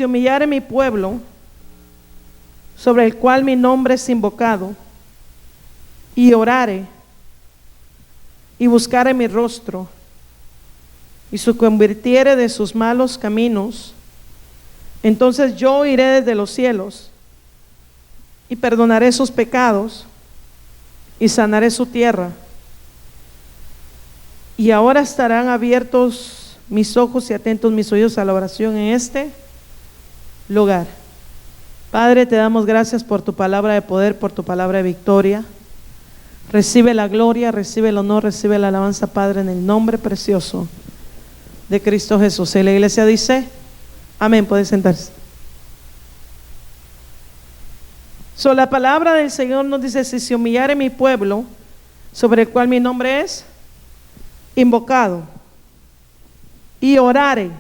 Si humillare mi pueblo, sobre el cual mi nombre es invocado, y orare, y buscare mi rostro, y se convirtiere de sus malos caminos, entonces yo iré desde los cielos, y perdonaré sus pecados, y sanaré su tierra. Y ahora estarán abiertos mis ojos y atentos mis oídos a la oración en este lugar. Padre, te damos gracias por tu palabra de poder, por tu palabra de victoria. Recibe la gloria, recibe el honor, recibe la alabanza, Padre, en el nombre precioso de Cristo Jesús. Y la iglesia dice, amén. Puede sentarse. La palabra del Señor nos dice: si se humillare mi pueblo, sobre el cual mi nombre es invocado, y orare.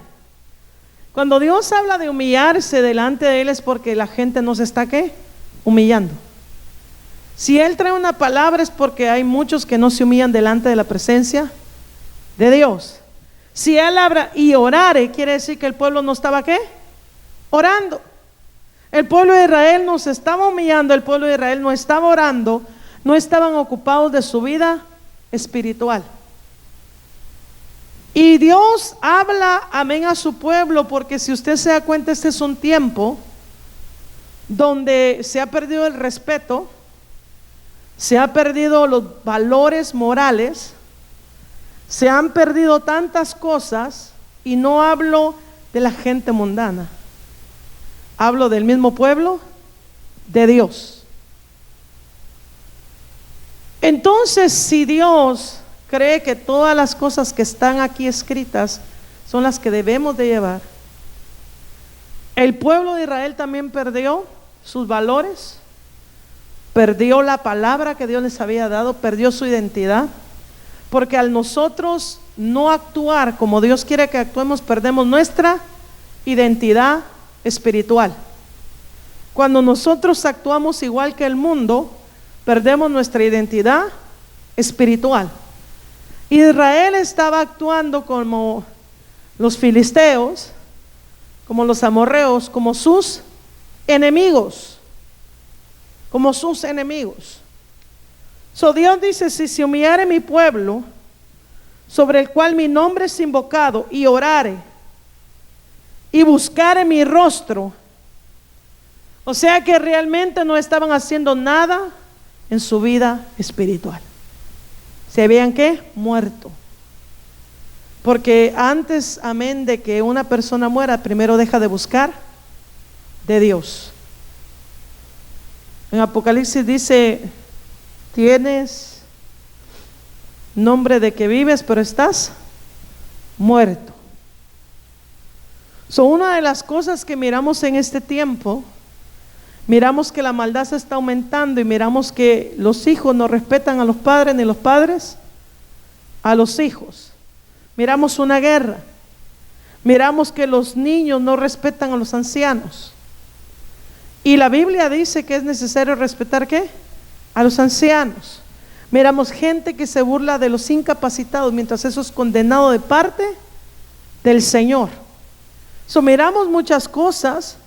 Cuando Dios habla de humillarse delante de Él, es porque la gente no se está ¿qué? Humillando. Si Él trae una palabra, es porque hay muchos que no se humillan delante de la presencia de Dios. Si Él habla y orare, quiere decir que el pueblo no estaba ¿qué? Orando. El pueblo de Israel no se estaba humillando, el pueblo de Israel no estaba orando, no estaban ocupados de su vida espiritual. Y Dios habla, amén, a su pueblo, porque si usted se da cuenta, este es un tiempo donde se ha perdido el respeto, se ha perdido los valores morales, se han perdido tantas cosas, y no hablo de la gente mundana, hablo del mismo pueblo de Dios. Entonces, si Dios cree que todas las cosas que están aquí escritas son las que debemos de llevar, el pueblo de Israel también perdió sus valores, perdió la palabra que Dios les había dado, perdió su identidad, porque al nosotros no actuar como Dios quiere que actuemos, perdemos nuestra identidad espiritual. Cuando nosotros actuamos igual que el mundo, perdemos nuestra identidad espiritual. Israel estaba actuando como los filisteos, como los amorreos, como sus enemigos, como sus enemigos. Dios dice: si se humillare mi pueblo, sobre el cual mi nombre es invocado, y orare, y buscare mi rostro. O sea que realmente no estaban haciendo nada en su vida espiritual. Se habían ¿qué? Muerto. Porque antes, amén, de que una persona muera, primero deja de buscar de Dios. En Apocalipsis dice: tienes nombre de que vives, pero estás muerto. Una de las cosas que miramos en este tiempo, miramos que la maldad se está aumentando, y miramos que los hijos no respetan a los padres, ni los padres a los hijos. Miramos una guerra. Miramos que los niños no respetan a los ancianos. Y la Biblia dice que es necesario respetar ¿qué? A los ancianos. Miramos gente que se burla de los incapacitados, mientras eso es condenado de parte del Señor. Miramos muchas cosas,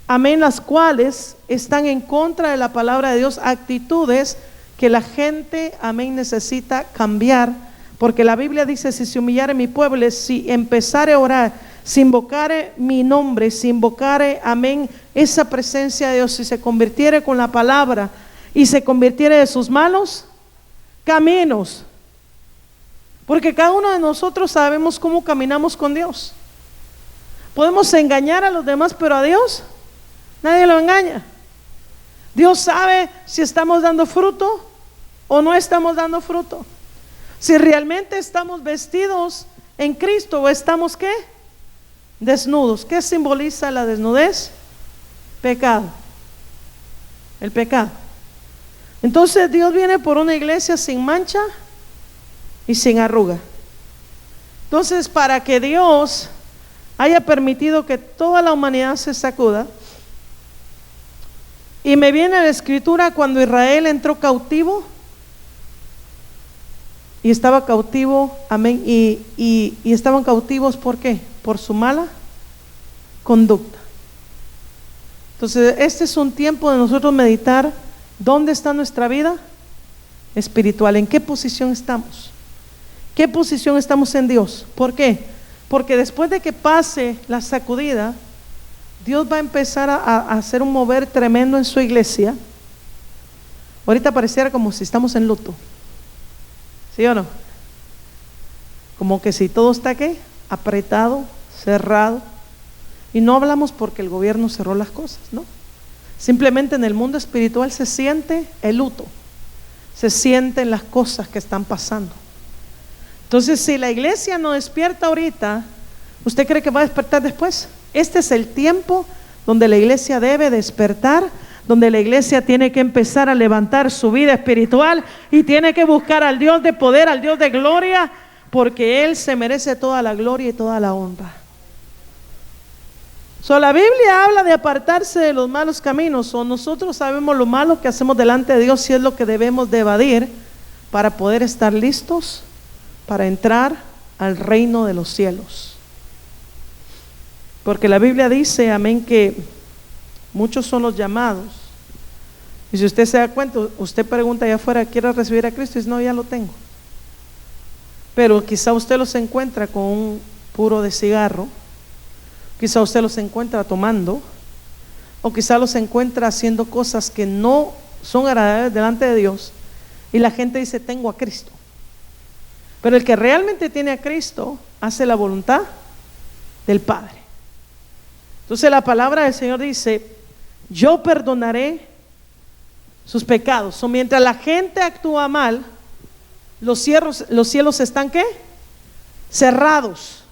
amén, las cuales están en contra de la palabra de Dios, actitudes que la gente, amén, necesita cambiar, porque la Biblia dice: si se humillare mi pueblo, si empezare a orar, si invocare mi nombre, si invocare, amén, esa presencia de Dios, si se convirtiere con la palabra y se convirtiere de sus malos caminos, porque cada uno de nosotros sabemos cómo caminamos con Dios. Podemos engañar a los demás, pero a Dios nadie lo engaña. Dios sabe si estamos dando fruto o no estamos dando fruto, si realmente estamos vestidos en Cristo o estamos ¿qué? Desnudos. ¿Qué simboliza la desnudez? Pecado. El pecado. Entonces Dios viene por una iglesia sin mancha y sin arruga. Entonces, para que Dios haya permitido que toda la humanidad se sacuda, y me viene la escritura cuando Israel entró cautivo, y estaba cautivo, amén, y estaban cautivos, ¿por qué? Por su mala conducta. Entonces, este es un tiempo de nosotros meditar dónde está nuestra vida espiritual, en qué posición estamos, qué posición estamos en Dios. ¿Por qué? Porque después de que pase la sacudida, Dios va a empezar a hacer un mover tremendo en su iglesia. Ahorita pareciera como si estamos en luto, ¿sí o no? Como que si todo está ¿qué? Apretado, cerrado. Y no hablamos porque el gobierno cerró las cosas, ¿no? Simplemente en el mundo espiritual se siente el luto, se sienten las cosas que están pasando. Entonces, si la iglesia no despierta ahorita, ¿usted cree que va a despertar después? Este es el tiempo donde la iglesia debe despertar, donde la iglesia tiene que empezar a levantar su vida espiritual y tiene que buscar al Dios de poder, al Dios de gloria, porque Él se merece toda la gloria y toda la honra. La Biblia habla de apartarse de los malos caminos, o nosotros sabemos lo malo que hacemos delante de Dios, y es lo que debemos de evadir para poder estar listos para entrar al reino de los cielos. Porque la Biblia dice, amén, que muchos son los llamados. Y si usted se da cuenta, usted pregunta allá afuera, ¿quiere recibir a Cristo? Y dice, no, ya lo tengo. Pero quizá usted los encuentra con un puro de cigarro, quizá usted los encuentra tomando, o quizá los encuentra haciendo cosas que no son agradables delante de Dios, y la gente dice, tengo a Cristo. Pero el que realmente tiene a Cristo hace la voluntad del Padre. Entonces la palabra del Señor dice, yo perdonaré sus pecados. O mientras la gente actúa mal, los cielos están ¿qué? Cerrados.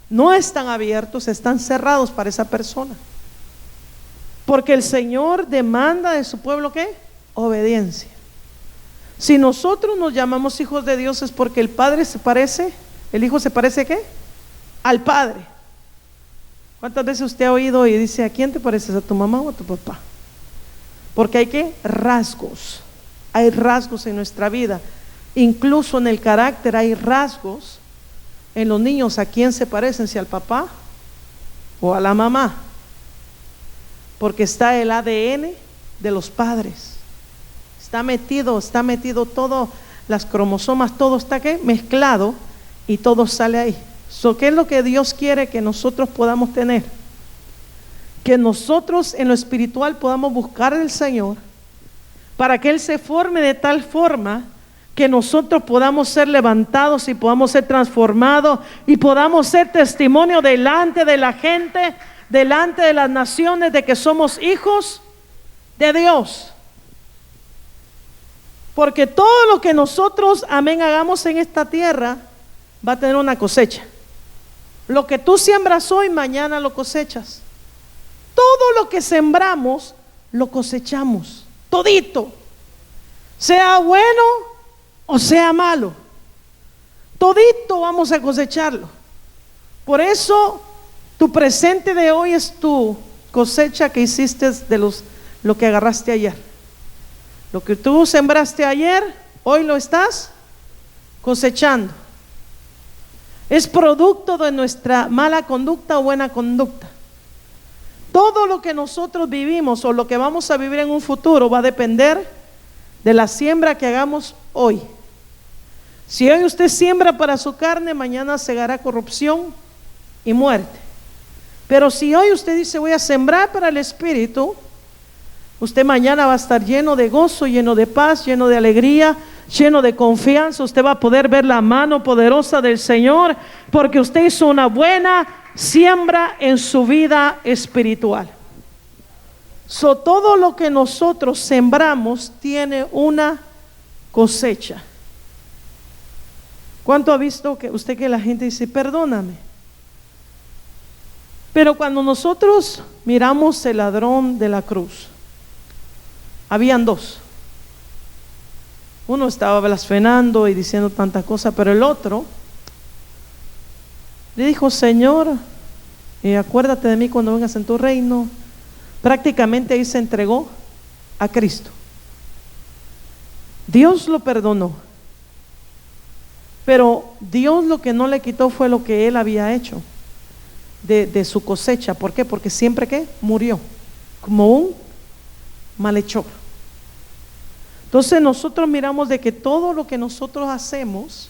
No están abiertos, están cerrados para esa persona. Porque el Señor demanda de su pueblo ¿qué? Obediencia. Si nosotros nos llamamos hijos de Dios es porque el Padre se parece, el Hijo se parece ¿qué? Al Padre. ¿Cuántas veces usted ha oído y dice, ¿a quién te pareces? ¿A tu mamá o a tu papá? Porque hay ¿qué? Rasgos. Hay rasgos en nuestra vida. Incluso en el carácter hay rasgos. En los niños, ¿a quién se parecen? ¿Si al papá o a la mamá? Porque está el ADN de los padres. Está metido todo, las cromosomas, todo está ¿qué? Mezclado, y todo sale ahí. ¿Qué es lo que Dios quiere que nosotros podamos tener? Que nosotros en lo espiritual podamos buscar al Señor para que Él se forme de tal forma que nosotros podamos ser levantados y podamos ser transformados y podamos ser testimonio delante de la gente, delante de las naciones, de que somos hijos de Dios. Porque todo lo que nosotros, amén, hagamos en esta tierra va a tener una cosecha. Lo que tú siembras hoy, mañana lo cosechas. Todo lo que sembramos, lo cosechamos, todito, sea bueno o sea malo, todito vamos a cosecharlo. Por eso tu presente de hoy es tu cosecha que hiciste de lo que agarraste ayer. Lo que tú sembraste ayer, hoy lo estás cosechando. Es producto de nuestra mala conducta o buena conducta. Todo lo que nosotros vivimos o lo que vamos a vivir en un futuro va a depender de la siembra que hagamos hoy. Si hoy usted siembra para su carne, mañana segará corrupción y muerte. Pero si hoy usted dice, voy a sembrar para el Espíritu, usted mañana va a estar lleno de gozo, lleno de paz, lleno de alegría, lleno de confianza. Usted va a poder ver la mano poderosa del Señor, porque usted hizo una buena siembra en su vida espiritual. Todo lo que nosotros sembramos tiene una cosecha. ¿Cuánto ha visto que usted que la gente dice, perdóname? Pero cuando nosotros miramos el ladrón de la cruz, habían dos. Uno estaba blasfemando y diciendo tanta cosa, pero el otro le dijo, Señor, acuérdate de mí cuando vengas en tu reino. Prácticamente ahí se entregó a Cristo. Dios lo perdonó, pero Dios lo que no le quitó fue lo que él había hecho de su cosecha. ¿Por qué? Porque siempre que murió. como un malhechor. Entonces nosotros miramos de que todo lo que nosotros hacemos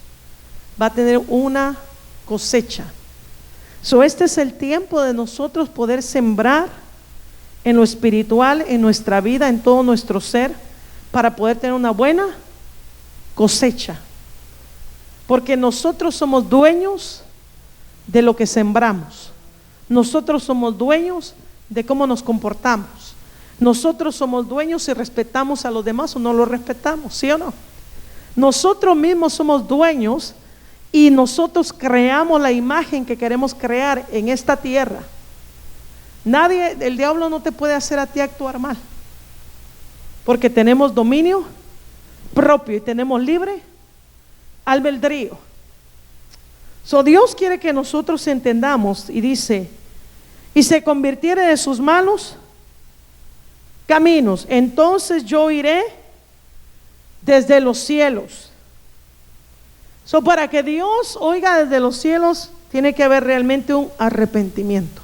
va a tener una cosecha. Este es el tiempo de nosotros poder sembrar en lo espiritual, en nuestra vida, en todo nuestro ser, para poder tener una buena cosecha. Porque nosotros somos dueños de lo que sembramos. Nosotros somos dueños de cómo nos comportamos. Nosotros somos dueños si respetamos a los demás o no los respetamos, ¿sí o no? Nosotros mismos somos dueños y nosotros creamos la imagen que queremos crear en esta tierra. Nadie, el diablo no te puede hacer a ti actuar mal, porque tenemos dominio propio y tenemos libre albedrío. Dios quiere que nosotros entendamos y dice: y se convirtiere de sus malos caminos, entonces yo iré desde los cielos. Para que Dios oiga desde los cielos, tiene que haber realmente un arrepentimiento.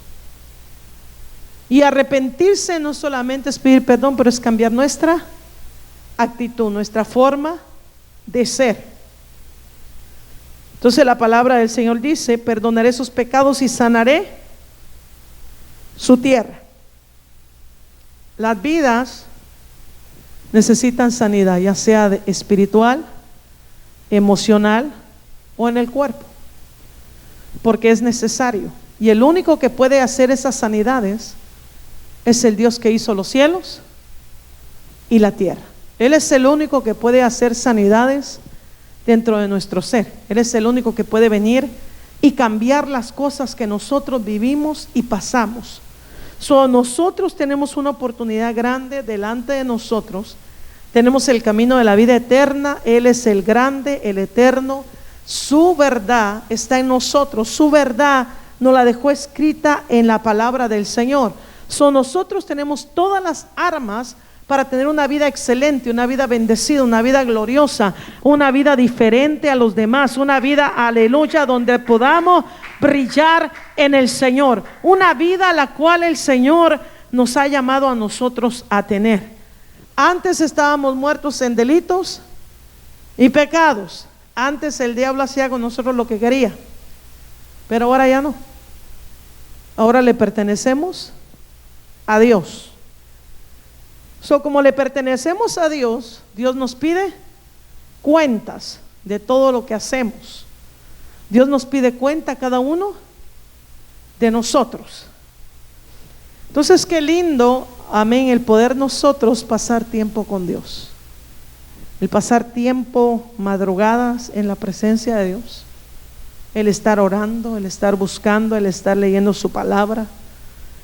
Y arrepentirse no solamente es pedir perdón, pero es cambiar nuestra actitud, nuestra forma de ser. Entonces la palabra del Señor dice: perdonaré sus pecados y sanaré su tierra. Las vidas necesitan sanidad, ya sea espiritual, emocional o en el cuerpo, porque es necesario. Y el único que puede hacer esas sanidades es el Dios que hizo los cielos y la tierra. Él es el único que puede hacer sanidades dentro de nuestro ser. Él es el único que puede venir y cambiar las cosas que nosotros vivimos y pasamos. Nosotros tenemos una oportunidad grande delante de nosotros. Tenemos el camino de la vida eterna. Él es el grande, el eterno. Su verdad está en nosotros. Su verdad nos la dejó escrita en la palabra del Señor. Nosotros tenemos todas las armas para tener una vida excelente, una vida bendecida, una vida gloriosa, una vida diferente a los demás, una vida, aleluya, donde podamos brillar en el Señor, una vida a la cual el Señor nos ha llamado a nosotros a tener. Antes estábamos muertos en delitos y pecados. Antes el diablo hacía con nosotros lo que quería, pero ahora ya no. Ahora le pertenecemos a Dios. Como le pertenecemos a Dios, Dios nos pide cuentas de todo lo que hacemos. Dios nos pide cuenta a cada uno de nosotros. Entonces qué lindo, amén, el poder nosotros pasar tiempo con Dios, el pasar tiempo, madrugadas en la presencia de Dios, el estar orando, el estar buscando, el estar leyendo su palabra.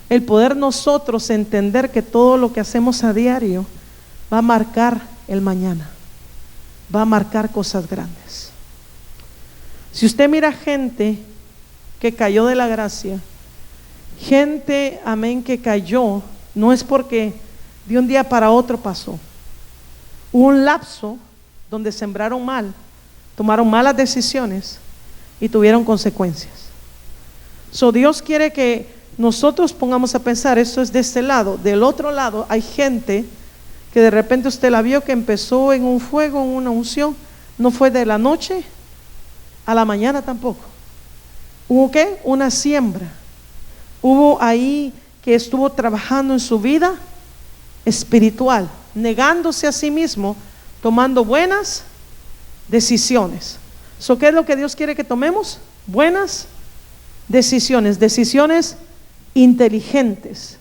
El poder nosotros entender que todo lo que hacemos a diario va a marcar el mañana, va a marcar cosas grandes. Si usted mira gente que cayó de la gracia, gente, amén, que cayó, no es porque de un día para otro pasó. Hubo un lapso donde sembraron mal, tomaron malas decisiones y tuvieron consecuencias. Dios quiere que nosotros pongamos a pensar, eso es de este lado. Del otro lado hay gente que de repente usted la vio que empezó en un fuego, en una unción. No fue de la noche a la mañana tampoco. Hubo ¿qué? Una siembra. Hubo ahí que estuvo trabajando en su vida espiritual, negándose a sí mismo, tomando buenas decisiones. ¿Qué es lo que Dios quiere que tomemos? Buenas decisiones, decisiones inteligentes,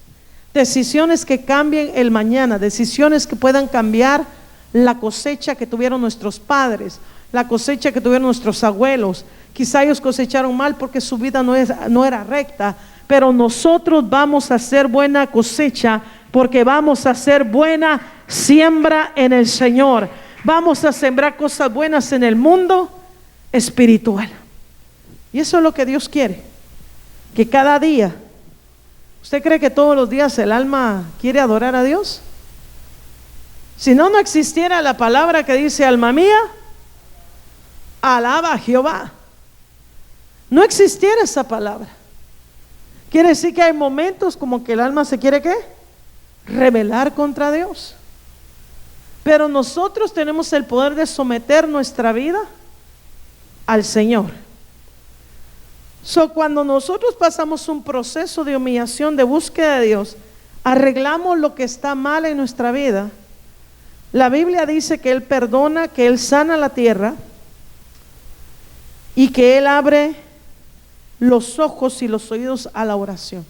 decisiones que cambien el mañana, decisiones que puedan cambiar la cosecha que tuvieron nuestros padres, la cosecha que tuvieron nuestros abuelos. Quizá ellos cosecharon mal porque su vida no era recta, pero nosotros vamos a hacer buena cosecha porque vamos a hacer buena siembra en el Señor. Vamos a sembrar cosas buenas en el mundo espiritual. Y eso es lo que Dios quiere, que cada día. ¿Usted cree que todos los días el alma quiere adorar a Dios? Si no, no existiera la palabra que dice: alma mía, alaba a Jehová. No existiera esa palabra. Quiere decir que hay momentos como que el alma se quiere ¿qué? rebelar contra Dios. Pero nosotros tenemos el poder de someter nuestra vida al Señor. Cuando nosotros pasamos un proceso de humillación, de búsqueda de Dios, arreglamos lo que está mal en nuestra vida. La Biblia dice que Él perdona, que Él sana la tierra y que Él abre los ojos y los oídos a la oración.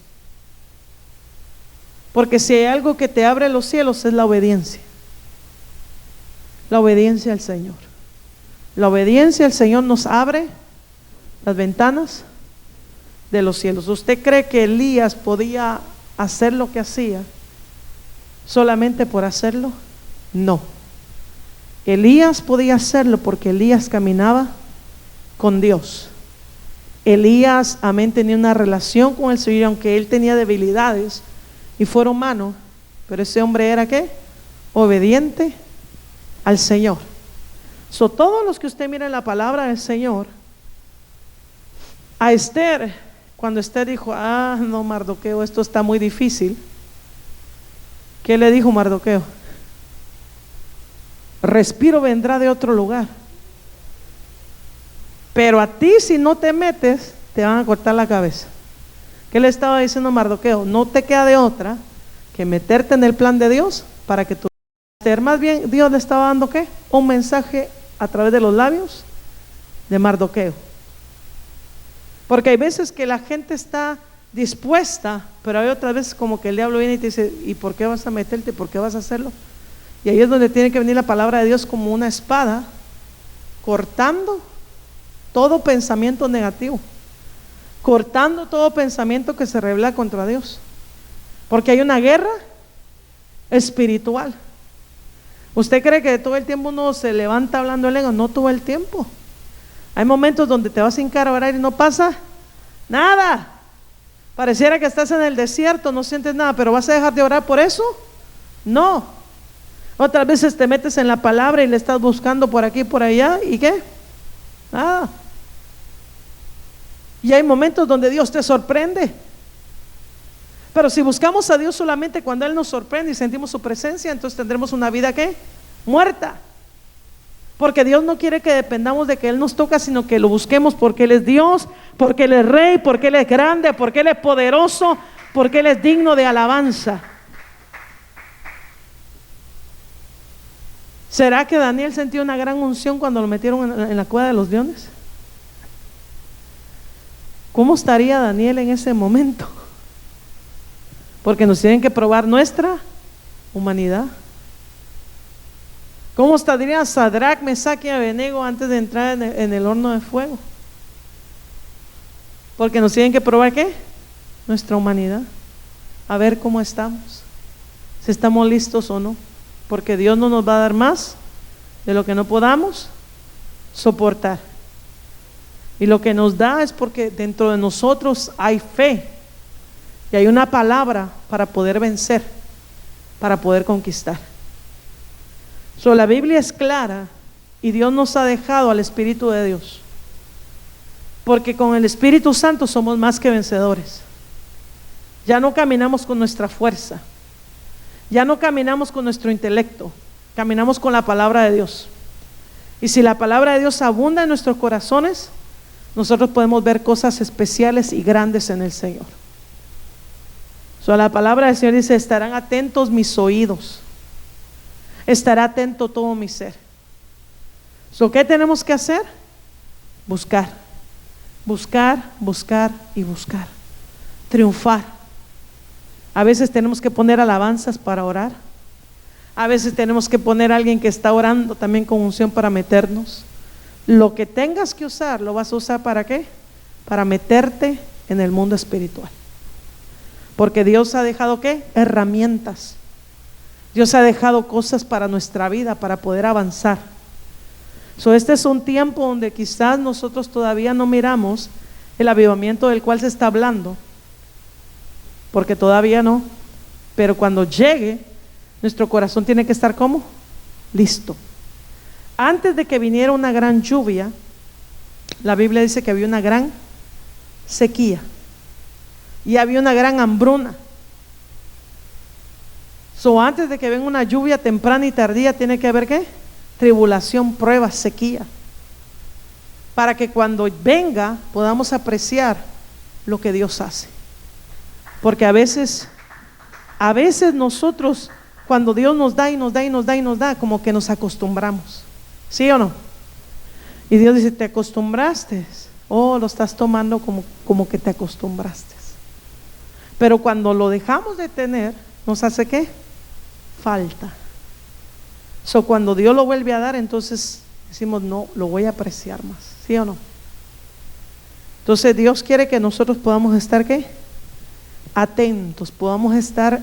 Porque si hay algo que te abre los cielos es la obediencia. La obediencia al Señor. La obediencia al Señor nos abre las ventanas de los cielos. ¿Usted cree que Elías podía hacer lo que hacía solamente por hacerlo? No. Elías podía hacerlo porque Elías caminaba con Dios. Elías, amén, tenía una relación con el Señor, aunque él tenía debilidades y fuera humano, pero ese hombre era ¿qué? Obediente al Señor. Todos los que usted mira en la palabra del Señor, a Esther, cuando Esther dijo, no, Mardoqueo, esto está muy difícil, ¿qué le dijo Mardoqueo? Respiro vendrá de otro lugar, pero a ti si no te metes te van a cortar la cabeza. ¿Qué le estaba diciendo Mardoqueo? No te queda de otra que meterte en el plan de Dios para que tú Esther, más bien Dios le estaba dando ¿qué? Un mensaje a través de los labios de Mardoqueo. Porque hay veces que la gente está dispuesta, pero hay otras veces como que el diablo viene y te dice, ¿y por qué vas a meterte? ¿Por qué vas a hacerlo? Y ahí es donde tiene que venir la palabra de Dios como una espada, cortando todo pensamiento negativo, cortando todo pensamiento que se revela contra Dios. Porque hay una guerra espiritual. ¿Usted cree que todo el tiempo uno se levanta hablando el ego? No todo el tiempo. Hay momentos donde te vas a hincar a orar y no pasa nada. Pareciera que estás en el desierto, no sientes nada, pero ¿vas a dejar de orar por eso? No. Otras veces te metes en la palabra y le estás buscando por aquí y por allá, ¿y qué? Nada. Y hay momentos donde Dios te sorprende. Pero si buscamos a Dios solamente cuando Él nos sorprende y sentimos su presencia, entonces tendremos una vida ¿qué? Muerta. Porque Dios no quiere que dependamos de que Él nos toca, sino que lo busquemos porque Él es Dios, porque Él es Rey, porque Él es grande, porque Él es poderoso, porque Él es digno de alabanza. ¿Será que Daniel sintió una gran unción cuando lo metieron en la cueva de los leones? ¿Cómo estaría Daniel en ese momento? Porque nos tienen que probar nuestra humanidad. ¿Cómo estaría Sadrach, Mesach y Abednego antes de entrar en el horno de fuego? Porque nos tienen que probar ¿qué? Nuestra humanidad. A ver cómo estamos, si estamos listos o no. Porque Dios no nos va a dar más de lo que no podamos soportar. Y lo que nos da es porque dentro de nosotros hay fe y hay una palabra para poder vencer, para poder conquistar. La Biblia es clara y Dios nos ha dejado al Espíritu de Dios, porque con el Espíritu Santo somos más que vencedores. Ya no caminamos con nuestra fuerza, ya no caminamos con nuestro intelecto, caminamos con la palabra de Dios. Y si la palabra de Dios abunda en nuestros corazones, nosotros podemos ver cosas especiales y grandes en el Señor. La palabra del Señor dice, estarán atentos mis oídos, estará atento todo mi ser. ¿Qué tenemos que hacer? Buscar, buscar, buscar y buscar. Triunfar. A veces tenemos que poner alabanzas para orar. A veces tenemos que poner a alguien que está orando también con unción para meternos. Lo que tengas que usar, ¿lo vas a usar para qué? Para meterte en el mundo espiritual. Porque Dios ha dejado ¿qué? Herramientas. Dios ha dejado cosas para nuestra vida, para poder avanzar. Este es un tiempo donde quizás nosotros todavía no miramos el avivamiento del cual se está hablando, porque todavía no. Pero cuando llegue, nuestro corazón tiene que estar ¿cómo? Listo. Antes de que viniera una gran lluvia, la Biblia dice que había una gran sequía y había una gran hambruna. So, antes de que venga una lluvia temprana y tardía, tiene que haber ¿qué? Tribulación, prueba, sequía, para que cuando venga podamos apreciar lo que Dios hace. Porque a veces nosotros, cuando Dios nos da y nos da y nos da y nos da, como que nos acostumbramos, ¿sí o no? Y Dios dice, ¿te acostumbraste? Oh, lo estás tomando como que te acostumbraste. Pero cuando lo dejamos de tener, ¿nos hace qué? Falta. So, cuando Dios lo vuelve a dar, entonces decimos, no, lo voy a apreciar más, ¿sí o no? Entonces Dios quiere que nosotros podamos estar ¿qué? Atentos, podamos estar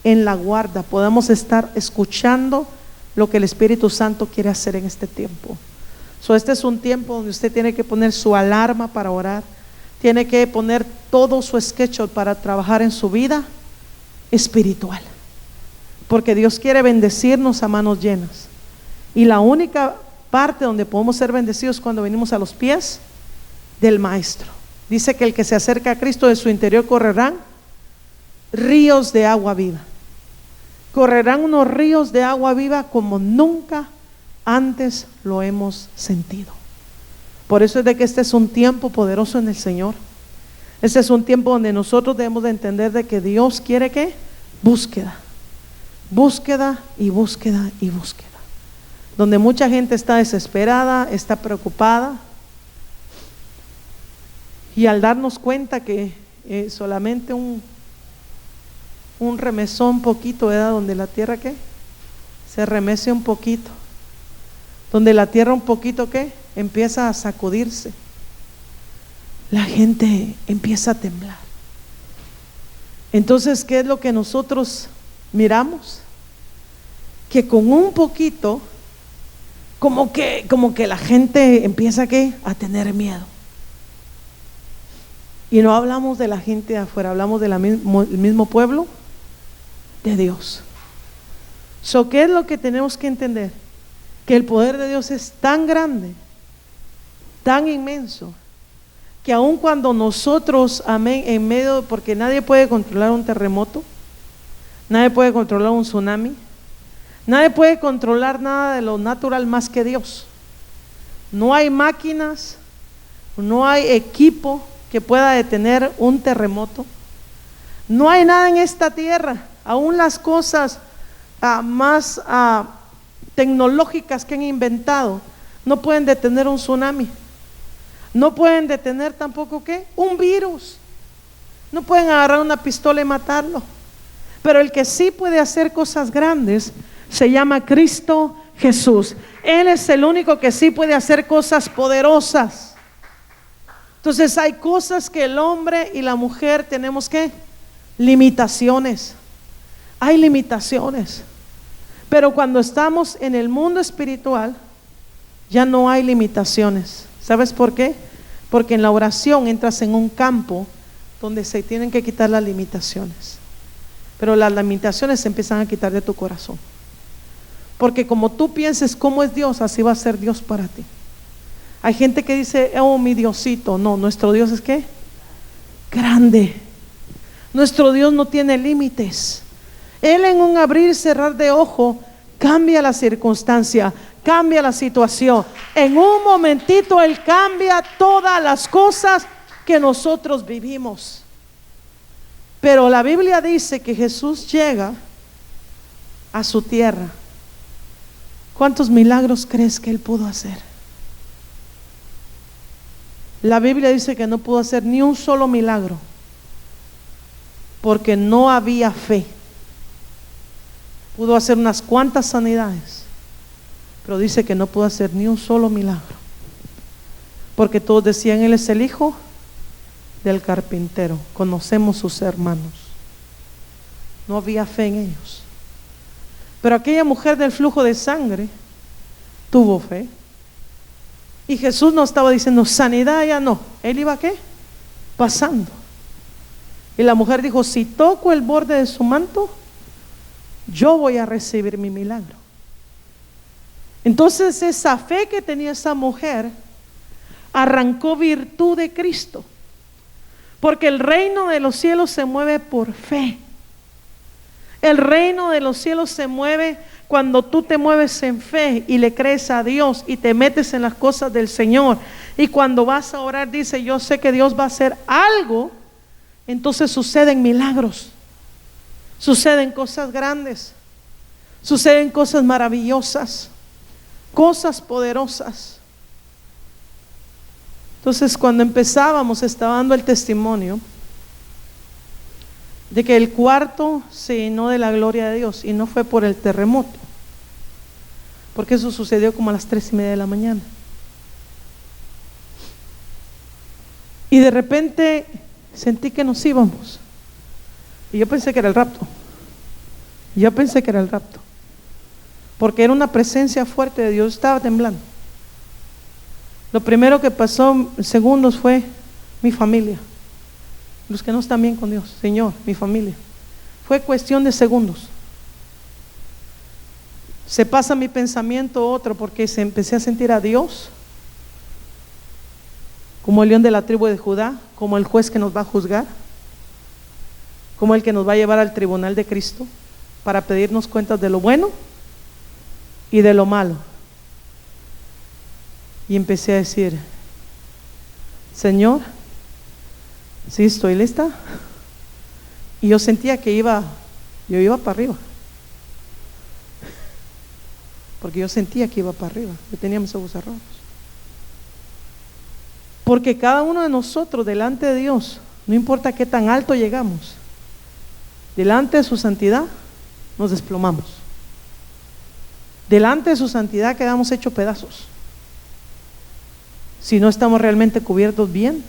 en la guarda, podamos estar escuchando lo que el Espíritu Santo quiere hacer en este tiempo. So, este es un tiempo donde usted tiene que poner su alarma para orar, tiene que poner todo su schedule para trabajar en su vida espiritual, porque Dios quiere bendecirnos a manos llenas, y la única parte donde podemos ser bendecidos es cuando venimos a los pies del Maestro. Dice que el que se acerca a Cristo, de su interior correrán ríos de agua viva. Correrán unos ríos de agua viva como nunca antes lo hemos sentido. Por eso es de que este es un tiempo poderoso en el Señor. Este es un tiempo donde nosotros debemos de entender de que Dios quiere que búsqueda y búsqueda y búsqueda. Donde mucha gente está desesperada, está preocupada, y al darnos cuenta que solamente un remesón poquito, ¿verdad? Donde la tierra ¿qué? Se remece un poquito, donde la tierra un poquito ¿qué? Empieza a sacudirse, la gente empieza a temblar. Entonces, ¿qué es lo que nosotros miramos? Que con un poquito, como que la gente empieza ¿qué? A tener miedo. Y no hablamos de la gente de afuera, hablamos del mismo pueblo de Dios. So, ¿qué es lo que tenemos que entender? Que el poder de Dios es tan grande, tan inmenso, que aun cuando nosotros, amén, en medio, porque nadie puede controlar un terremoto, nadie puede controlar un tsunami, nadie puede controlar nada de lo natural más que Dios. No hay máquinas, no hay equipo que pueda detener un terremoto. No hay nada en esta tierra, aún las cosas más tecnológicas que han inventado no pueden detener un tsunami, no pueden detener tampoco ¿qué? Un virus, no pueden agarrar una pistola y matarlo. Pero el que sí puede hacer cosas grandes se llama Cristo Jesús. Él es el único que sí puede hacer cosas poderosas. Entonces hay cosas que el hombre y la mujer tenemos que limitaciones. Hay limitaciones. Pero cuando estamos en el mundo espiritual, ya no hay limitaciones. ¿Sabes por qué? Porque en la oración entras en un campo donde se tienen que quitar las limitaciones. Pero las limitaciones se empiezan a quitar de tu corazón. Porque como tú pienses cómo es Dios, así va a ser Dios para ti. Hay gente que dice, oh, mi Diosito. No, nuestro Dios es ¿qué? Grande. Nuestro Dios no tiene límites. Él en un abrir y cerrar de ojo cambia la circunstancia, cambia la situación. En un momentito Él cambia todas las cosas que nosotros vivimos. Pero la Biblia dice que Jesús llega a su tierra. ¿Cuántos milagros crees que Él pudo hacer? La Biblia dice que no pudo hacer ni un solo milagro porque no había fe. Pudo hacer unas cuantas sanidades, pero dice que no pudo hacer ni un solo milagro porque todos decían, Él es el hijo del carpintero, conocemos sus hermanos. No había fe en ellos. Pero aquella mujer del flujo de sangre tuvo fe. Y Jesús no estaba diciendo sanidad, ya no. Él iba ¿qué? Pasando. Y la mujer dijo, si toco el borde de su manto, yo voy a recibir mi milagro. Entonces esa fe que tenía esa mujer arrancó virtud de Cristo. Porque el reino de los cielos se mueve por fe. El reino de los cielos se mueve cuando tú te mueves en fe y le crees a Dios y te metes en las cosas del Señor. Y cuando vas a orar, dice, yo sé que Dios va a hacer algo. Entonces suceden milagros, suceden cosas grandes, suceden cosas maravillosas, cosas poderosas. Entonces cuando empezábamos, estaba dando el testimonio de que el cuarto se llenó de la gloria de Dios, y no fue por el terremoto, porque eso sucedió como a las 3:30 de la mañana. Y de repente sentí que nos íbamos, y yo pensé que era el rapto. Porque era una presencia fuerte de Dios. Estaba temblando. Lo primero que pasó en segundos fue mi familia, los que no están bien con Dios. Señor, mi familia. Fue cuestión de segundos. Se pasa mi pensamiento otro, porque empecé a sentir a Dios como el león de la tribu de Judá, como el juez que nos va a juzgar, como el que nos va a llevar al tribunal de Cristo para pedirnos cuentas de lo bueno y de lo malo. Y empecé a decir, Señor, sí, estoy lista. Y yo sentía que yo iba para arriba, porque yo sentía que iba para arriba. Yo tenía mis ojos cerrados, porque cada uno de nosotros delante de Dios, no importa qué tan alto llegamos, delante de su santidad nos desplomamos. Delante de su santidad quedamos hechos pedazos, si no estamos realmente cubiertos bien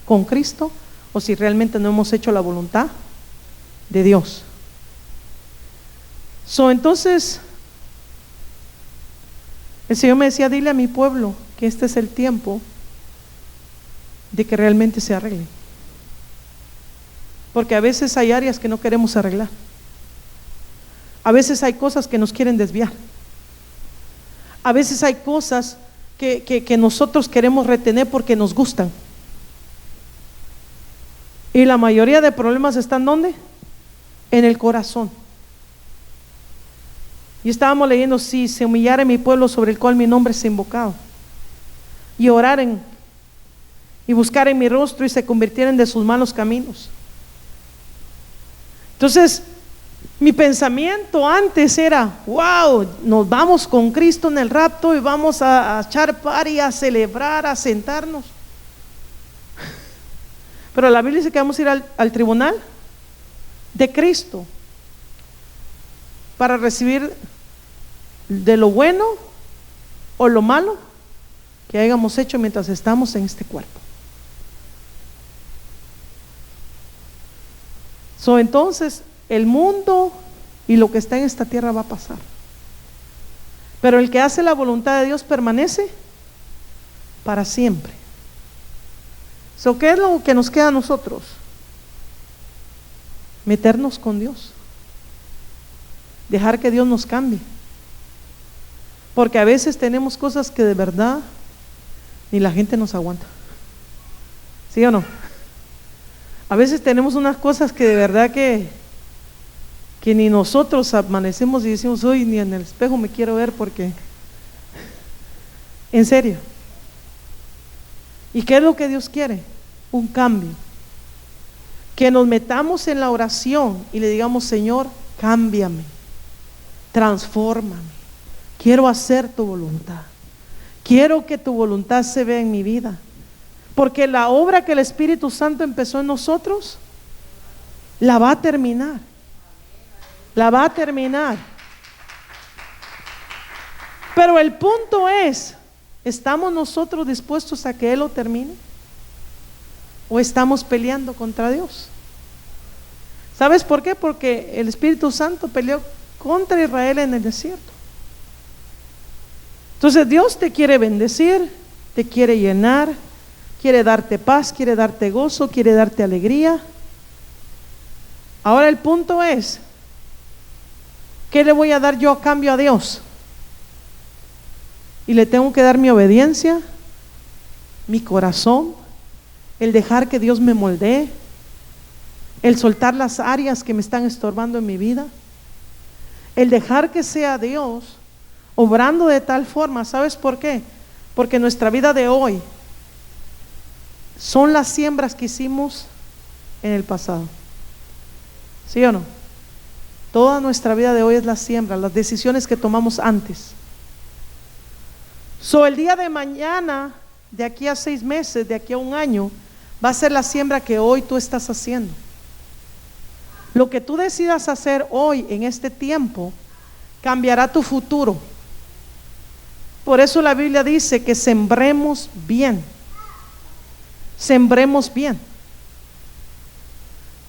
con Cristo, o si realmente no hemos hecho la voluntad de Dios. Entonces el Señor me decía, dile a mi pueblo que este es el tiempo de que realmente se arregle, porque a veces hay áreas que no queremos arreglar, a veces hay cosas que nos quieren desviar, a veces hay cosas que nosotros queremos retener porque nos gustan. Y la mayoría de problemas están ¿dónde? En el corazón. Y estábamos leyendo, si se humillare mi pueblo sobre el cual mi nombre es invocado, y oraren y buscaren mi rostro y se convirtieren de sus malos caminos. Entonces mi pensamiento antes era, wow, nos vamos con Cristo en el rapto y vamos a echar party, a celebrar, a sentarnos. Pero la Biblia dice que vamos a ir al tribunal de Cristo para recibir de lo bueno o lo malo que hayamos hecho mientras estamos en este cuerpo. Entonces el mundo y lo que está en esta tierra va a pasar, pero el que hace la voluntad de Dios permanece para siempre. ¿Qué es lo que nos queda a nosotros? Meternos con Dios, dejar que Dios nos cambie, porque a veces tenemos cosas que de verdad ni la gente nos aguanta. ¿Sí o no? A veces tenemos unas cosas que de verdad que ni nosotros amanecemos y decimos, hoy ni en el espejo me quiero ver, porque en serio. ¿Y qué es lo que Dios quiere? Un cambio. Que nos metamos en la oración y le digamos, Señor, cámbiame, transfórmame, quiero hacer tu voluntad, quiero que tu voluntad se vea en mi vida, porque la obra que el Espíritu Santo empezó en nosotros la va a terminar, pero el punto es, ¿estamos nosotros dispuestos a que Él lo termine? ¿O estamos peleando contra Dios? ¿Sabes por qué? Porque el Espíritu Santo peleó contra Israel en el desierto. Entonces Dios te quiere bendecir, te quiere llenar, quiere darte paz, quiere darte gozo, quiere darte alegría. Ahora el punto es, ¿qué le voy a dar yo a cambio a Dios? Y le tengo que dar mi obediencia, mi corazón, el dejar que Dios me moldee, el soltar las áreas que me están estorbando en mi vida. El dejar que sea Dios obrando de tal forma. ¿Sabes por qué? Porque nuestra vida de hoy son las siembras que hicimos en el pasado. ¿Sí o no? Toda nuestra vida de hoy es la siembra, las decisiones que tomamos antes. El día de mañana, de aquí a 6 meses, de aquí a un año, va a ser la siembra que hoy tú estás haciendo. Lo que tú decidas hacer hoy en este tiempo cambiará tu futuro. Por eso la Biblia dice que sembremos bien. Sembremos bien.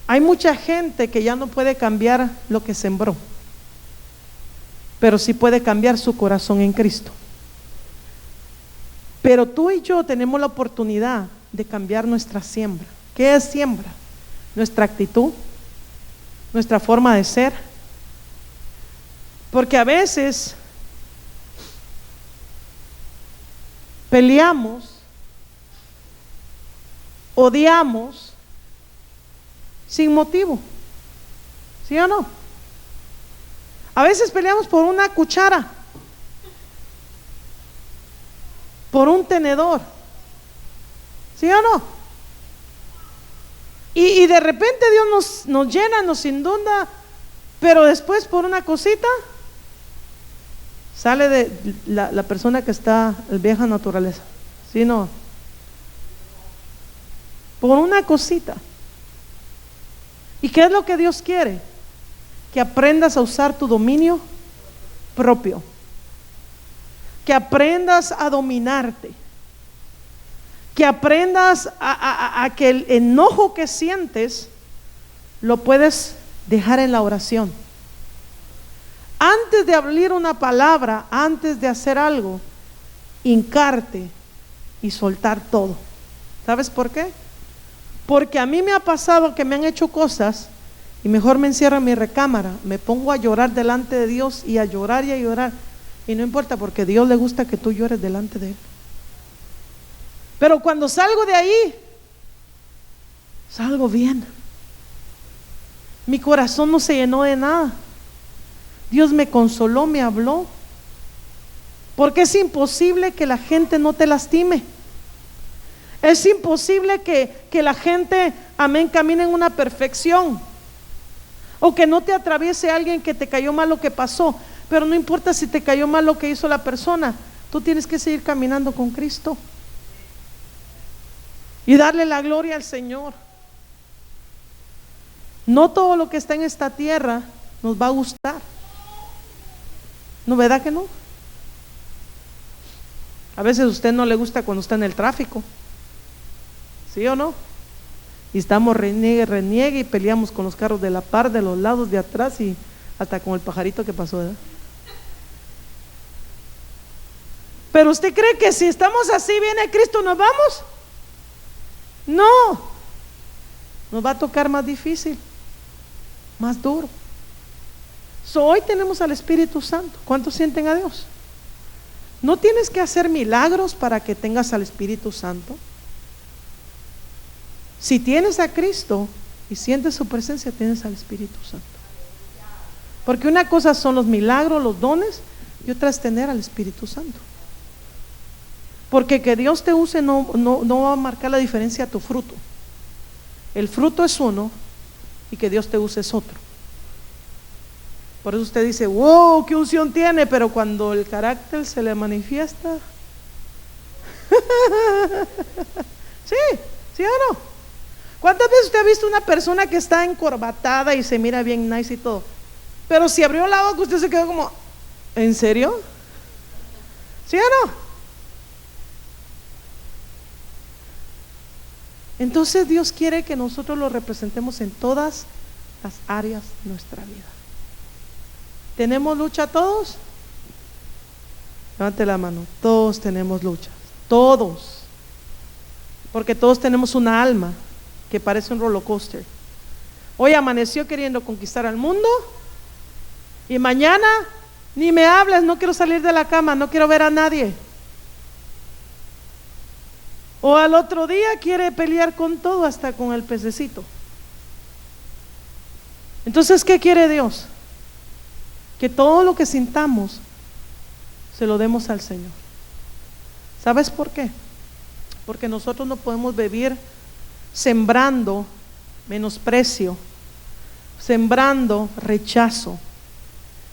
Hay mucha gente que ya no puede cambiar lo que sembró, pero sí puede cambiar su corazón en Cristo. Pero tú y yo tenemos la oportunidad de cambiar nuestra siembra. ¿Qué es siembra? Nuestra actitud, nuestra forma de ser. Porque a veces peleamos, odiamos sin motivo. ¿Sí o no? A veces peleamos por una cuchara, por un tenedor. ¿Sí o no? Y de repente Dios nos llena, nos inunda, pero después por una cosita sale de la persona que está en vieja naturaleza. ¿Sí o no? Por una cosita. ¿Y qué es lo que Dios quiere? Que aprendas a usar tu dominio propio, que aprendas a dominarte, que aprendas a que el enojo que sientes lo puedes dejar en la oración. Antes de abrir una palabra, antes de hacer algo, hincarte y soltar todo. ¿Sabes por qué? Porque a mí me ha pasado que me han hecho cosas y mejor me encierro en mi recámara, me pongo a llorar delante de Dios y a llorar y a llorar, y no importa, porque a Dios le gusta que tú llores delante de Él. Pero cuando salgo de ahí, salgo bien. Mi corazón no se llenó de nada. Dios me consoló, me habló. Porque es imposible que la gente no te lastime. Es imposible que la gente, amén, camine en una perfección. O que no te atraviese alguien que te cayó mal lo que pasó. Pero no importa si te cayó mal lo que hizo la persona, tú tienes que seguir caminando con Cristo y darle la gloria al Señor. No todo lo que está en esta tierra nos va a gustar. ¿No, verdad que no? A veces a usted no le gusta cuando está en el tráfico, ¿sí o no? Y estamos reniegue y peleamos con los carros de la par, de los lados, de atrás y hasta con el pajarito que pasó, ¿verdad? Pero usted cree que si estamos así, viene Cristo, ¿nos vamos? No, nos va a tocar más difícil, más duro. Hoy tenemos al Espíritu Santo. ¿Cuántos sienten a Dios? No tienes que hacer milagros para que tengas al Espíritu Santo. Si tienes a Cristo y sientes su presencia, tienes al Espíritu Santo. Porque una cosa son los milagros, los dones, y otra es tener al Espíritu Santo. Porque que Dios te use no va a marcar la diferencia a tu fruto. El fruto es uno y que Dios te use es otro. Por eso usted dice, wow, qué unción tiene, pero cuando el carácter se le manifiesta, ¿sí o no? ¿Cuántas veces usted ha visto una persona que está encorbatada y se mira bien nice y todo? Pero si abrió la boca, usted se quedó como, ¿en serio? ¿Sí o no? Entonces Dios quiere que nosotros lo representemos en todas las áreas de nuestra vida. ¿Tenemos lucha todos? Levante la mano. Todos tenemos luchas, todos. Porque todos tenemos una alma que parece un roller coaster. Hoy amaneció queriendo conquistar al mundo y mañana ni me hables, no quiero salir de la cama, no quiero ver a nadie. O al otro día quiere pelear con todo, hasta con el pececito. Entonces, ¿qué quiere Dios? que todo lo que sintamos se lo demos al Señor. ¿Sabes por qué? Porque nosotros no podemos vivir sembrando menosprecio, sembrando rechazo,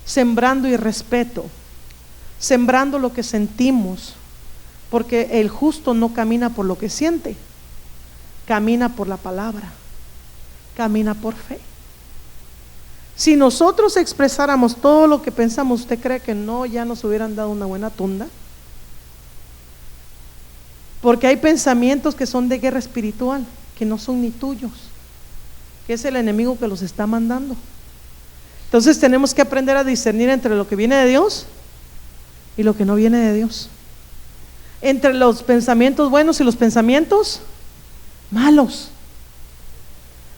sembrando irrespeto, sembrando lo que sentimos, porque el justo no camina por lo que siente, camina por la palabra, camina por fe. Si nosotros expresáramos todo lo que pensamos, ¿usted cree que no ya nos hubieran dado una buena tunda? Porque hay pensamientos que son de guerra espiritual, que no son ni tuyos, que es el enemigo que los está mandando. Entonces tenemos que aprender a discernir entre lo que viene de Dios y lo que no viene de Dios, entre los pensamientos buenos y los pensamientos malos.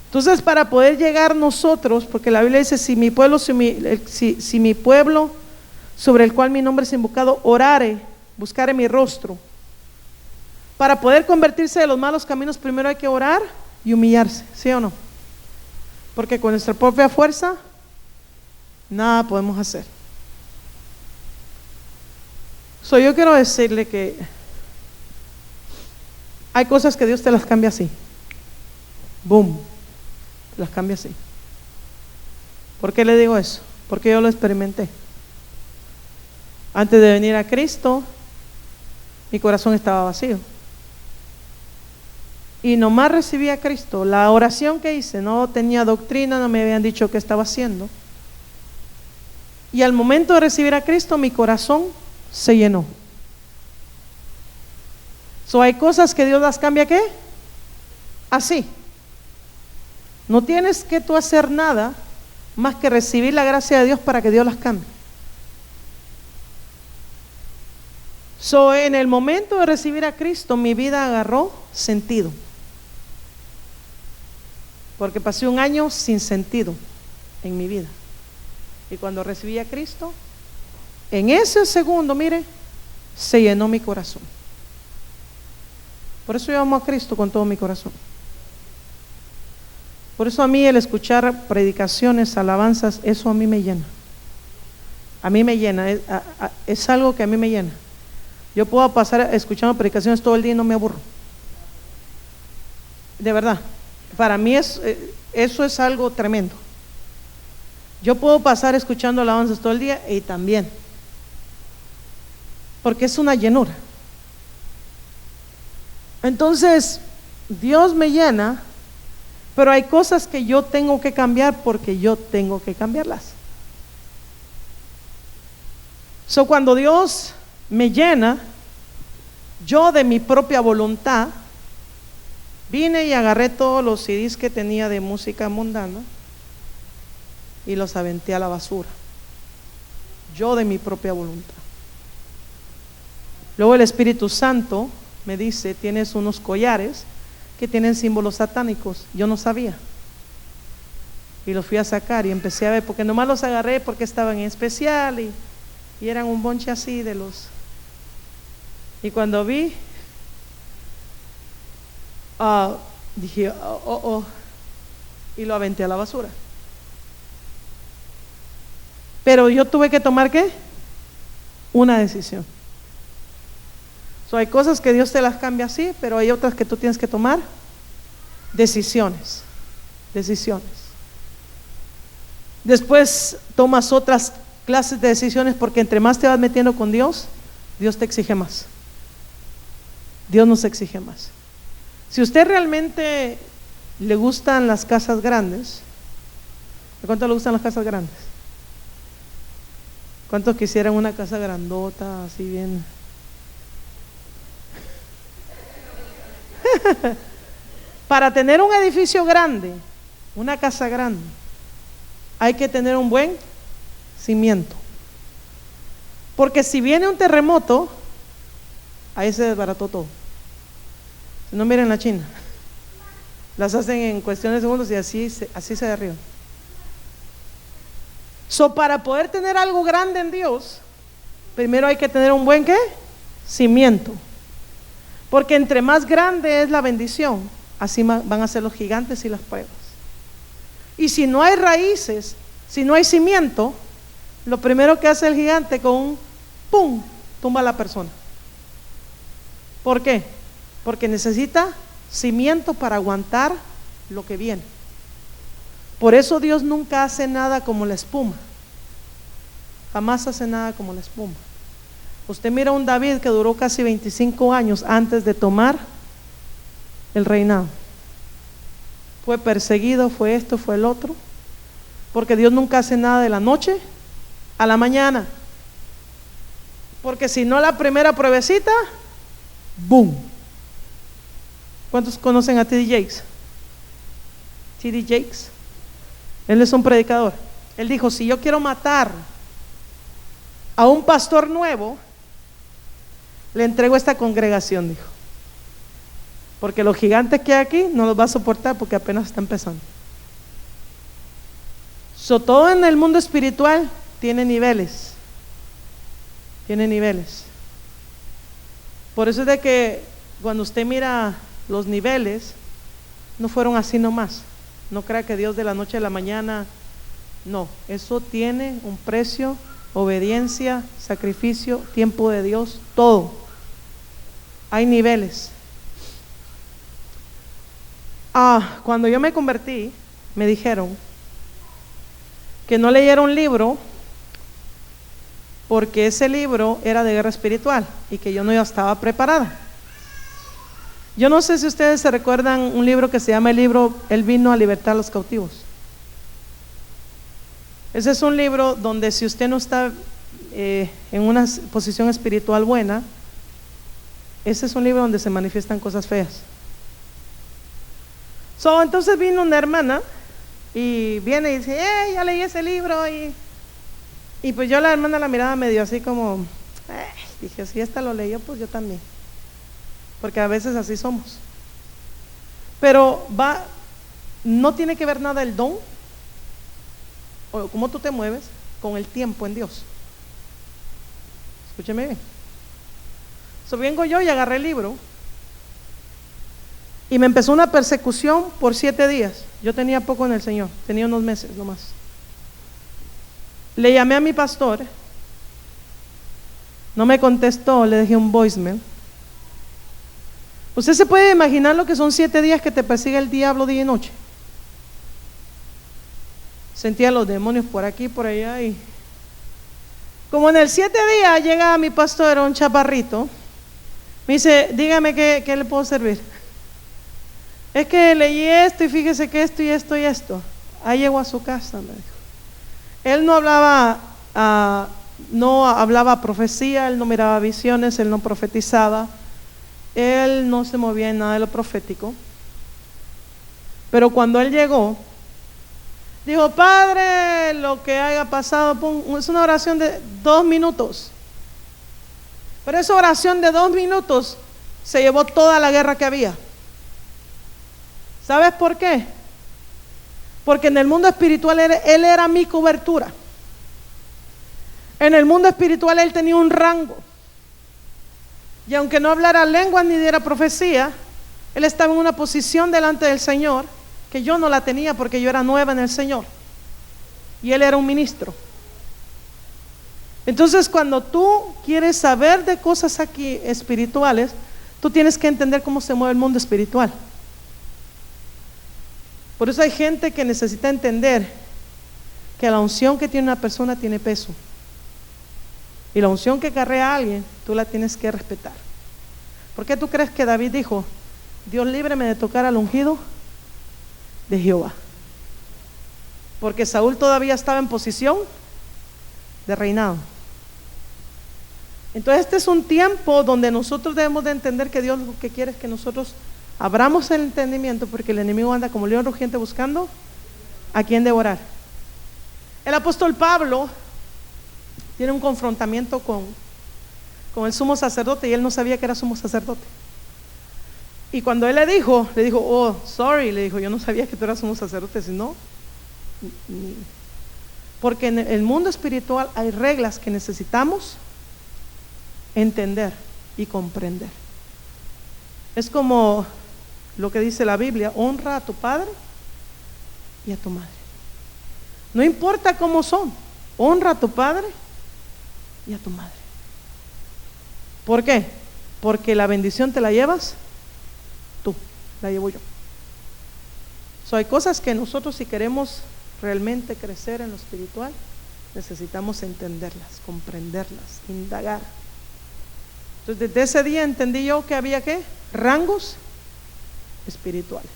Entonces, para poder llegar nosotros, porque la Biblia dice, si mi pueblo sobre el cual mi nombre es invocado, orare, buscare mi rostro. Para poder convertirse de los malos caminos, primero hay que orar y humillarse, ¿sí o no? Porque con nuestra propia fuerza, nada podemos hacer. Yo quiero decirle que hay cosas que Dios te las cambia así. Boom. Las cambia así. ¿Por qué le digo eso? Porque yo lo experimenté. Antes de venir a Cristo, mi corazón estaba vacío. Y nomás recibí a Cristo. La oración que hice, no tenía doctrina, no me habían dicho qué estaba haciendo. Y al momento de recibir a Cristo, mi corazón se llenó. Hay cosas que Dios las cambia, ¿qué? Así. No tienes que tú hacer nada más que recibir la gracia de Dios para que Dios las cambie. En el momento de recibir a Cristo, mi vida agarró sentido. Porque pasé un año sin sentido en mi vida. Y cuando recibí a Cristo, en ese segundo, mire, se llenó mi corazón. Por eso yo amo a Cristo con todo mi corazón. Por eso a mí el escuchar predicaciones, alabanzas, eso a mí me llena. A mí me llena, es algo que a mí me llena. Yo puedo pasar escuchando predicaciones todo el día y no me aburro. De verdad, para mí eso es algo tremendo. Yo puedo pasar escuchando alabanzas todo el día y también. Porque es una llenura. Entonces, Dios me llena. Pero hay cosas que yo tengo que cambiar porque yo tengo que cambiarlas. Cuando Dios me llena, yo de mi propia voluntad vine y agarré todos los CDs que tenía de música mundana y los aventé a la basura. Yo de mi propia voluntad. Luego el Espíritu Santo me dice, tienes unos collares que tienen símbolos satánicos. Yo no sabía y los fui a sacar y empecé a ver, porque nomás los agarré porque estaban en especial y eran un bonche así de los, y cuando vi dije y lo aventé a la basura. Pero yo tuve que tomar ¿qué? Una decisión. Hay cosas que Dios te las cambia así, pero hay otras que tú tienes que tomar decisiones. Después tomas otras clases de decisiones, porque entre más te vas metiendo con Dios, Dios te exige más. Dios nos exige más. Si usted realmente le gustan las casas grandes, ¿a cuánto le gustan las casas grandes? ¿Cuántos quisieran una casa grandota, así bien? Para tener un edificio grande, una casa grande, hay que tener un buen cimiento. Porque si viene un terremoto, ahí se desbarató todo. Si no, miren la China, las hacen en cuestión de segundos y así se derriba. Para poder tener algo grande en Dios, primero hay que tener un buen ¿qué? Cimiento. Porque entre más grande es la bendición, así van a ser los gigantes y las pruebas. Y si no hay raíces, si no hay cimiento, lo primero que hace el gigante con un ¡pum! Tumba a la persona. ¿Por qué? Porque necesita cimiento para aguantar lo que viene. Por eso Dios nunca hace nada como la espuma. Jamás hace nada como la espuma. Usted mira a un David que duró casi 25 años antes de tomar el reinado. Fue perseguido, fue esto, fue el otro. Porque Dios nunca hace nada de la noche a la mañana. Porque si no, la primera pruebecita, ¡boom! ¿Cuántos conocen a T.D. Jakes? T.D. Jakes. Él es un predicador. Él dijo, si yo quiero matar a un pastor nuevo, le entrego esta congregación, dijo. Porque los gigantes que hay aquí no los va a soportar porque apenas está empezando. Todo en el mundo espiritual tiene niveles. Tiene niveles. Por eso es de que cuando usted mira los niveles, no fueron así nomás. No crea que Dios de la noche a la mañana. No, eso tiene un precio, obediencia, sacrificio, tiempo de Dios, todo. Hay niveles. Cuando yo me convertí, me dijeron que no leyera un libro porque ese libro era de guerra espiritual y que yo no estaba preparada. Yo no sé si ustedes se recuerdan un libro que se llama el libro Él vino a libertar a los cautivos. Ese es un libro donde si usted no está en una posición espiritual buena, ese es un libro donde se manifiestan cosas feas. Entonces vino una hermana y viene y dice, ya leí ese libro y pues yo la hermana la miraba medio así como, dije, si esta lo leyó, pues yo también, porque a veces así somos. Pero no tiene que ver nada el don o cómo tú te mueves con el tiempo en Dios. Escúcheme bien. Vengo yo y agarré el libro y me empezó una persecución por 7 días. Yo tenía poco en el Señor, tenía unos meses nomás. Le llamé a mi pastor, no me contestó, le dejé un voicemail. Usted se puede imaginar lo que son 7 días que te persigue el diablo día y noche. Sentía los demonios por aquí, por allá y como en el 7 días llega mi pastor, era un chaparrito. Me dice, dígame qué le puedo servir. Es que leí esto y fíjese que esto y esto y esto. Ahí llegó a su casa, me dijo. Él no hablaba profecía, él no miraba visiones, él no profetizaba, él no se movía en nada de lo profético. Pero cuando él llegó, dijo, Padre, lo que haya pasado, es una oración de 2 minutos. Pero esa oración de 2 minutos se llevó toda la guerra que había. ¿Sabes por qué? Porque en el mundo espiritual él era mi cobertura. En el mundo espiritual él tenía un rango. Y aunque no hablara lenguas ni diera profecía, él estaba en una posición delante del Señor que yo no la tenía porque yo era nueva en el Señor. Y él era un ministro. Entonces cuando tú quieres saber de cosas aquí espirituales, tú tienes que entender cómo se mueve el mundo espiritual. Por eso hay gente que necesita entender que la unción que tiene una persona tiene peso. Y la unción que carrea a alguien, tú la tienes que respetar. ¿Por qué tú crees que David dijo, Dios líbreme de tocar al ungido de Jehová? Porque Saúl todavía estaba en posición de reinado. Entonces este es un tiempo donde nosotros debemos de entender que Dios lo que quiere es que nosotros abramos el entendimiento, porque el enemigo anda como león rugiente buscando a quien devorar. El apóstol Pablo tiene un confrontamiento con el sumo sacerdote y él no sabía que era sumo sacerdote. Y cuando él le dijo, oh, sorry, le dijo, yo no sabía que tú eras sumo sacerdote, sino porque en el mundo espiritual hay reglas que necesitamos entender y comprender. Es como lo que dice la Biblia, honra a tu padre y a tu madre. No importa cómo son, honra a tu padre y a tu madre. ¿Por qué? Porque la bendición te la llevas tú, la llevo yo. Hay cosas que nosotros, si queremos realmente crecer en lo espiritual, necesitamos entenderlas, comprenderlas, indagar. Entonces desde ese día entendí yo que había ¿qué? Rangos espirituales.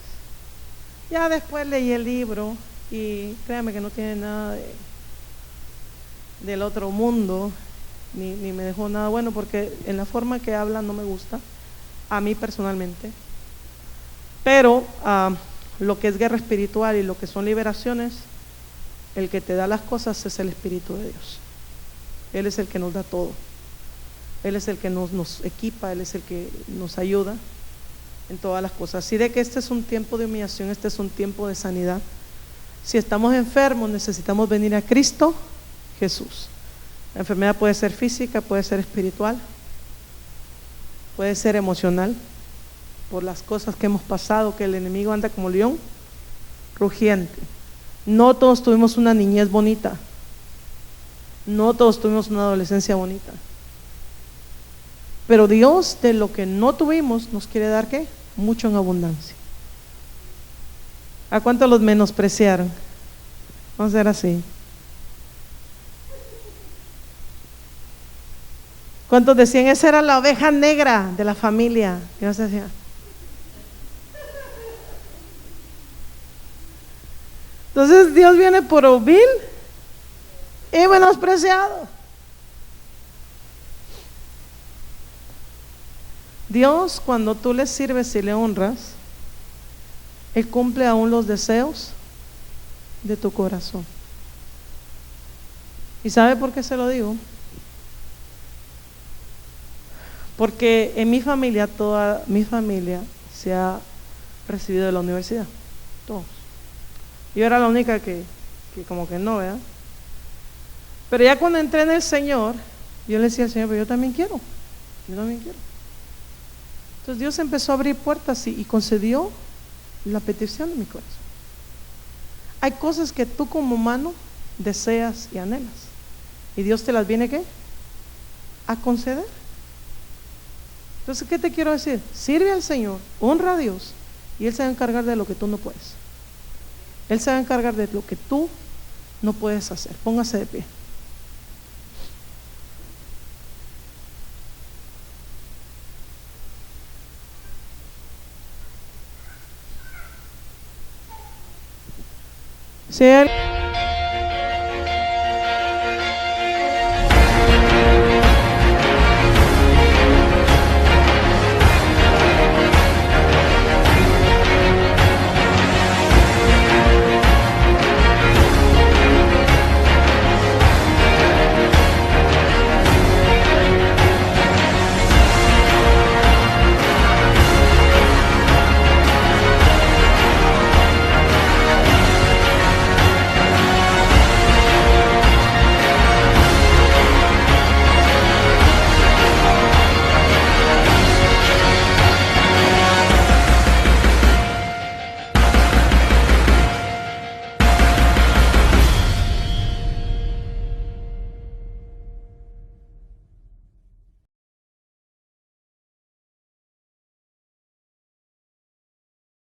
Ya después leí el libro y créame que no tiene nada del otro mundo, ni me dejó nada bueno, porque en la forma que habla no me gusta, a mí personalmente. Pero lo que es guerra espiritual y lo que son liberaciones, el que te da las cosas es el Espíritu de Dios. Él es el que nos da todo. Él es el que nos equipa, Él es el que nos ayuda en todas las cosas. Así de que este es un tiempo de humillación, este es un tiempo de sanidad. Si estamos enfermos, necesitamos venir a Cristo Jesús. La enfermedad puede ser física, puede ser espiritual, puede ser emocional, por las cosas que hemos pasado, que el enemigo anda como león rugiente. No todos tuvimos una niñez bonita, no todos tuvimos una adolescencia bonita, pero Dios de lo que no tuvimos nos quiere dar ¿qué? Mucho en abundancia. ¿A cuánto los menospreciaron? Vamos a ser así. ¿Cuántos decían esa era la oveja negra de la familia? Dios decía. Entonces Dios viene por vil y menospreciado. Dios, cuando tú le sirves y le honras, Él cumple aún los deseos de tu corazón. ¿Y sabe por qué se lo digo? Porque en mi familia, toda mi familia se ha recibido de la universidad, todos. Yo era la única que como que no, ¿verdad? Pero ya cuando entré en el Señor, yo le decía al Señor, pero yo también quiero. Entonces Dios empezó a abrir puertas y concedió la petición de mi corazón. Hay cosas que tú como humano deseas y anhelas, y Dios te las viene ¿qué? A conceder. Entonces, ¿qué te quiero decir? Sirve al Señor, honra a Dios, y Él se va a encargar de lo que tú no puedes. Él se va a encargar de lo que tú no puedes hacer. Póngase de pie. Si